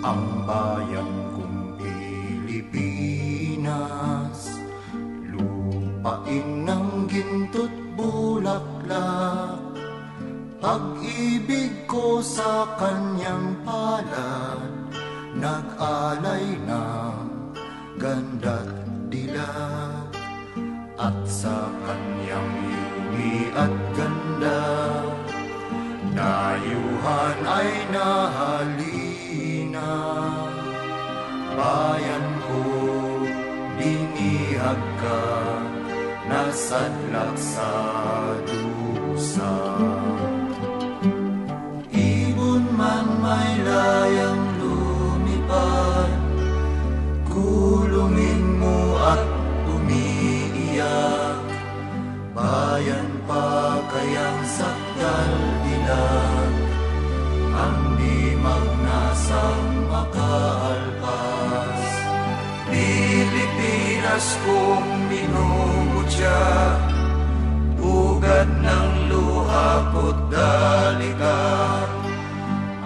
ang bayan kong Pilipinas, lupain ng ginto't bulaklak, pag-ibig ko sa kanyang palad, nag-alay ng ganda't dilag, at sa kanyang yumi at ganda, dayuhan ay nahalina. Bayan ko, dinihag ka, nasadlak sa dusa. Ibon man may layang lumipad, kulungin mo at umiiyak. Bayan pa kayang sakdal dilag, ang di magnasang makaalpas. Pilipinas kong minumutya, ugat ng luha ko't dalika,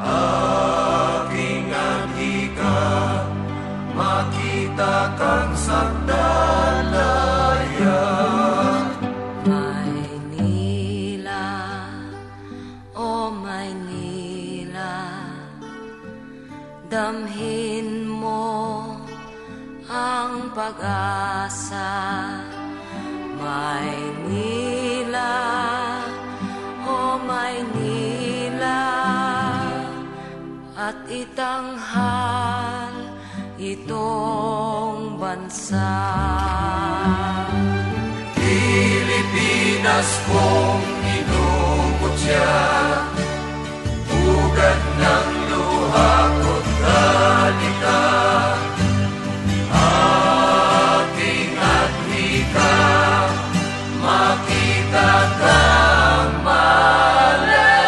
aking adhika, makita kang sakdalaya. Maynila, o Maynila, damhin mo ang pag-asa. Maynila, o Maynila, at itanghal itong bansa. Pilipinas kong minumutya, ugat ng luha ko't dalika, aking adhika, makita kang malaya.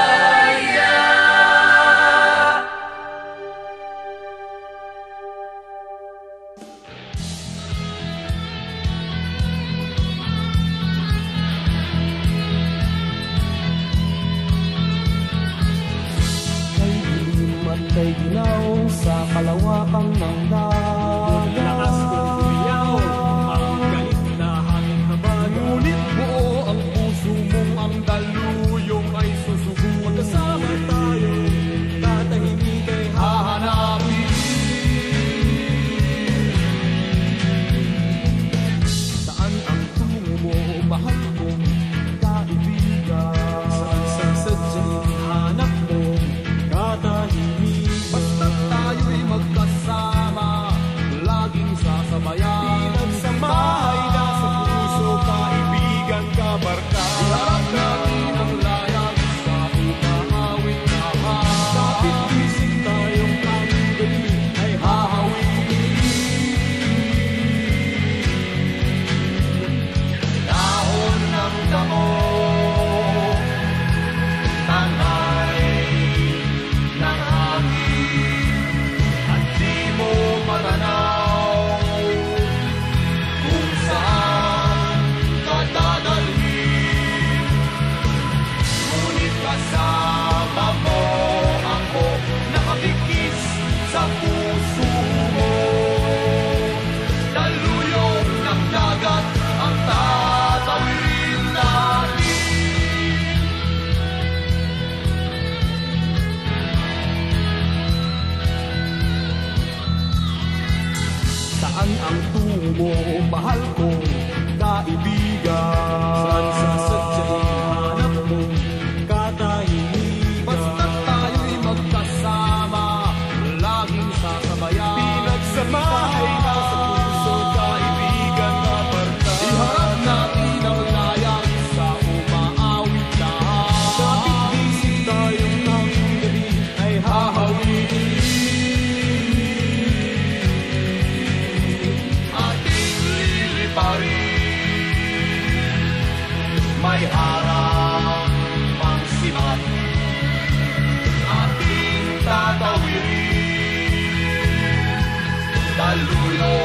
Kay dilim at kay ginaw sa kalawakan ng dagat, lakas kong umiyaw ang galit na hangin habag. Ngunit buo ang puso mong ang daluyong ay susugo. Magkasama tayo, tatahimik ay hahanapin. Saan ang tungo mo, mahal kong kaibigan? Saan sa sadyang hanap mo, katahimikan? Basta't tayo'y magkasama, laging sasabayan. Pinagsamahay na sa puso, kaibigan, kabarka. Iharap natin ang layag sa umahawit na mahal. Kapit isip tayong tanggali ay hahawin. Dahon ng damo, tanay ng hangin, at di mo matanaw kung saan ka dadalhin. Ngunit kasama mo ako, nakapikis sa puso mo. Daluyong ng dagat ang tatawirin natin. Saan ang tungo mo, mahal kong kaibigan? Saan sa sadyang hanap mo, katahimikan? Basta't tayo'y magkasama, laging sasabayan. Pinagsamahay na sa puso, kaibigan, kabarka. Iharap natin ang layag sa umaawit lahat. Kapit isip tayong tanggali ay hahawin. Ating liliparin, may harang pang sibat, ating tatawirin, daluyong